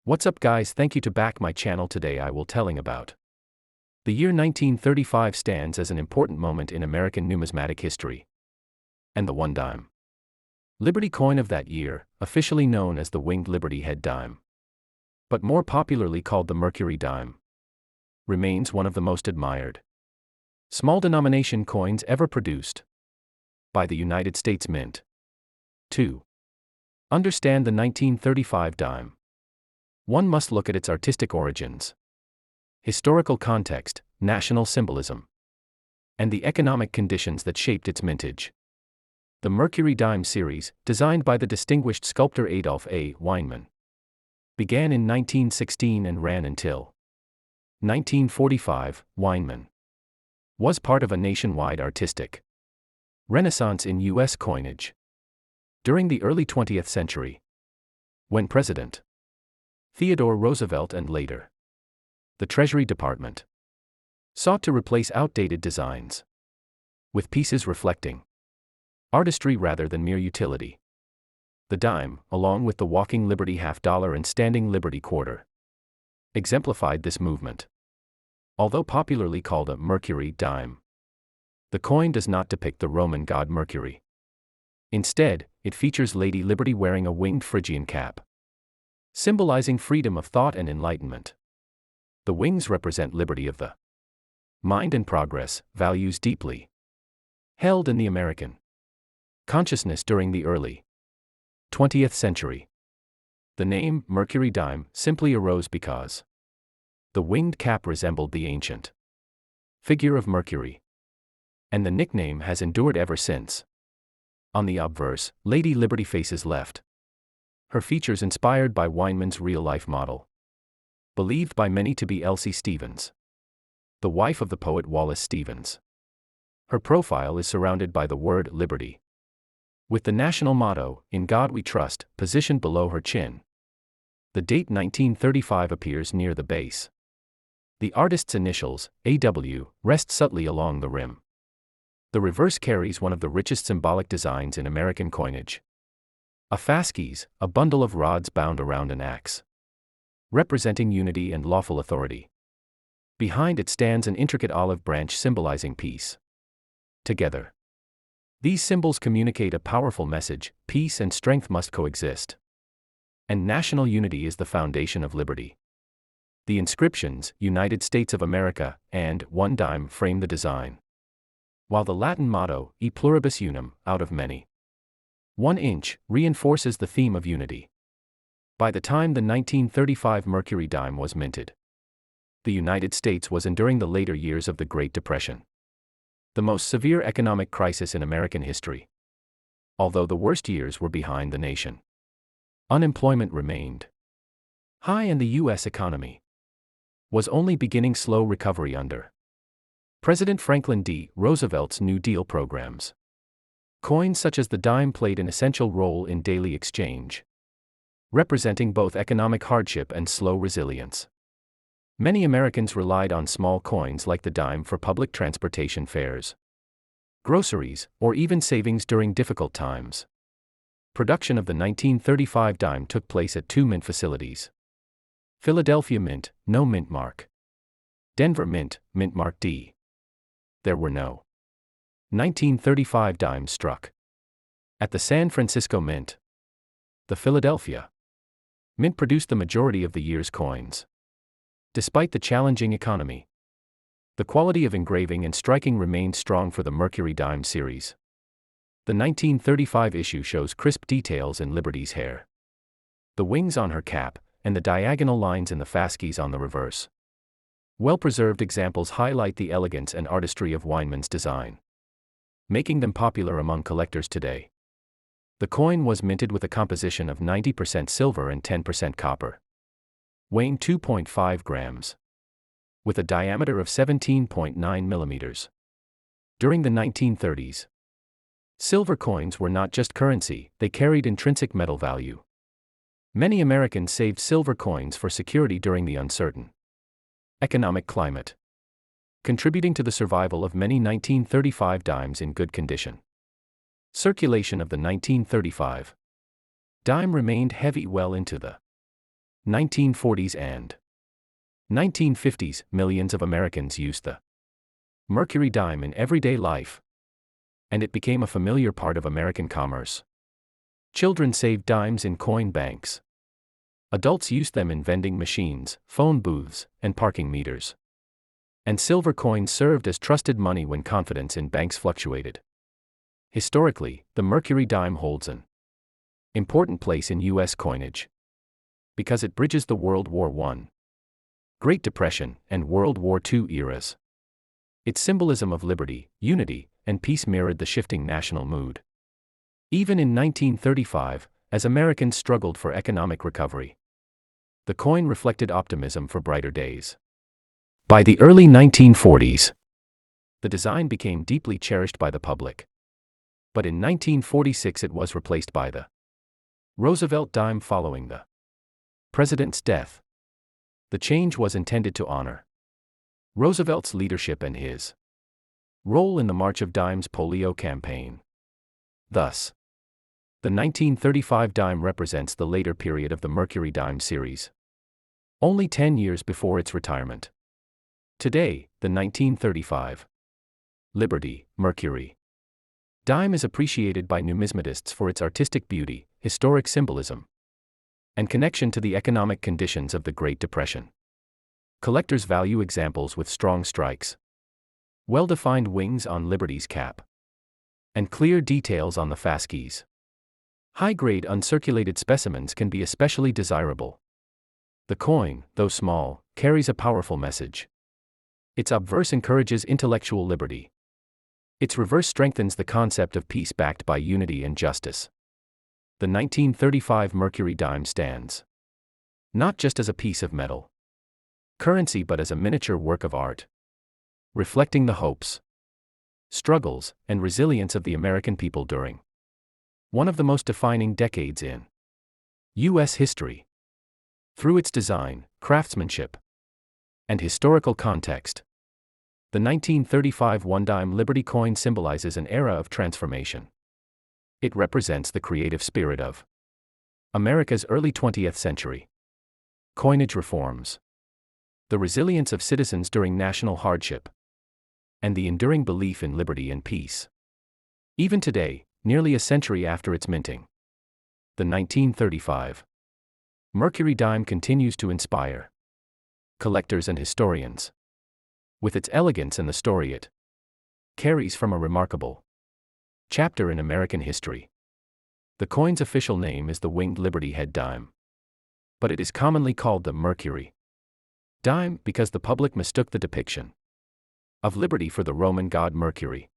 What's up guys, thank you to back my channel. Today I will telling about the year 1935 stands as an important moment in American numismatic history. And the one dime Liberty coin of that year, officially known as the winged Liberty head dime, but more popularly called the Mercury dime, remains one of the most admired small denomination coins ever produced by the United States Mint. 2. Understand the 1935 dime. One must look at its artistic origins, historical context, national symbolism, and the economic conditions that shaped its mintage. The Mercury dime series, designed by the distinguished sculptor Adolph A. Weinman, began in 1916 and ran until 1945. Weinman was part of a nationwide artistic renaissance in U.S. coinage during the early 20th century, when President Theodore Roosevelt and later the Treasury Department sought to replace outdated designs with pieces reflecting artistry rather than mere utility. The dime, along with the walking Liberty half-dollar and standing Liberty quarter, exemplified this movement. Although popularly called a Mercury dime, the coin does not depict the Roman god Mercury. Instead, it features Lady Liberty wearing a winged Phrygian cap, symbolizing freedom of thought and enlightenment. The wings represent liberty of the mind and progress, values deeply held in the American consciousness during the early 20th century. The name Mercury dime simply arose because the winged cap resembled the ancient figure of Mercury, and the nickname has endured ever since. On the obverse, Lady Liberty faces left, her features inspired by Weinman's real-life model, believed by many to be Elsie Stevens, the wife of the poet Wallace Stevens. Her profile is surrounded by the word liberty, with the national motto, "In God We Trust," positioned below her chin. The date 1935 appears near the base. The artist's initials, AW, rest subtly along the rim. The reverse carries one of the richest symbolic designs in American coinage. A fasces, a bundle of rods bound around an axe, representing unity and lawful authority. Behind it stands an intricate olive branch symbolizing peace. Together, these symbols communicate a powerful message: peace and strength must coexist, and national unity is the foundation of liberty. The inscriptions, United States of America, and one dime frame the design, while the Latin motto, E pluribus unum, out of many, 1 inch, reinforces the theme of unity. By the time the 1935 Mercury dime was minted, the United States was enduring the later years of the Great Depression, the most severe economic crisis in American history. Although the worst years were behind the nation, unemployment remained high and the U.S. economy was only beginning slow recovery under President Franklin D. Roosevelt's New Deal programs. Coins such as the dime played an essential role in daily exchange, representing both economic hardship and slow resilience. Many Americans relied on small coins like the dime for public transportation fares, groceries, or even savings during difficult times. Production of the 1935 dime took place at two mint facilities: Philadelphia Mint, no mint mark; Denver Mint, mint mark D. There were no 1935 dimes struck at the San Francisco Mint. The Philadelphia Mint produced the majority of the year's coins. Despite the challenging economy, the quality of engraving and striking remained strong for the Mercury dime series. The 1935 issue shows crisp details in Liberty's hair, the wings on her cap, and the diagonal lines in the fasces on the reverse. Well-preserved examples highlight the elegance and artistry of Weinman's design, making them popular among collectors today. The coin was minted with a composition of 90% silver and 10% copper, weighing 2.5 grams, with a diameter of 17.9 millimeters. During the 1930s, silver coins were not just currency, they carried intrinsic metal value. Many Americans saved silver coins for security during the uncertain economic climate, contributing to the survival of many 1935 dimes in good condition. Circulation of the 1935 dime remained heavy well into the 1940s and 1950s, millions of Americans used the Mercury dime in everyday life, and it became a familiar part of American commerce. Children saved dimes in coin banks. Adults used them in vending machines, phone booths, and parking meters. And silver coins served as trusted money when confidence in banks fluctuated. Historically, the Mercury dime holds an important place in U.S. coinage because it bridges the World War I, Great Depression, and World War II eras. Its symbolism of liberty, unity, and peace mirrored the shifting national mood. Even in 1935, as Americans struggled for economic recovery, the coin reflected optimism for brighter days. By the early 1940s, the design became deeply cherished by the public. But in 1946 it was replaced by the Roosevelt dime following the president's death. The change was intended to honor Roosevelt's leadership and his role in the March of Dimes polio campaign. Thus, the 1935 dime represents the later period of the Mercury dime series, only 10 years before its retirement. Today, the 1935 Liberty Mercury dime is appreciated by numismatists for its artistic beauty, historic symbolism, and connection to the economic conditions of the Great Depression. Collectors value examples with strong strikes, well-defined wings on Liberty's cap, and clear details on the fasces. High-grade uncirculated specimens can be especially desirable. The coin, though small, carries a powerful message. Its obverse encourages intellectual liberty. Its reverse strengthens the concept of peace backed by unity and justice. The 1935 Mercury dime stands not just as a piece of metal currency but as a miniature work of art, reflecting the hopes, struggles, and resilience of the American people during one of the most defining decades in U.S. history. Through its design, craftsmanship, and historical context, the 1935 one-dime Liberty coin symbolizes an era of transformation. It represents the creative spirit of America's early 20th century coinage reforms, the resilience of citizens during national hardship, and the enduring belief in liberty and peace. Even today, nearly a century after its minting, the 1935 Mercury dime continues to inspire collectors and historians with its elegance and the story it carries from a remarkable chapter in American history. The coin's official name is the Winged Liberty Head dime, but it is commonly called the Mercury dime because the public mistook the depiction of liberty for the Roman god Mercury.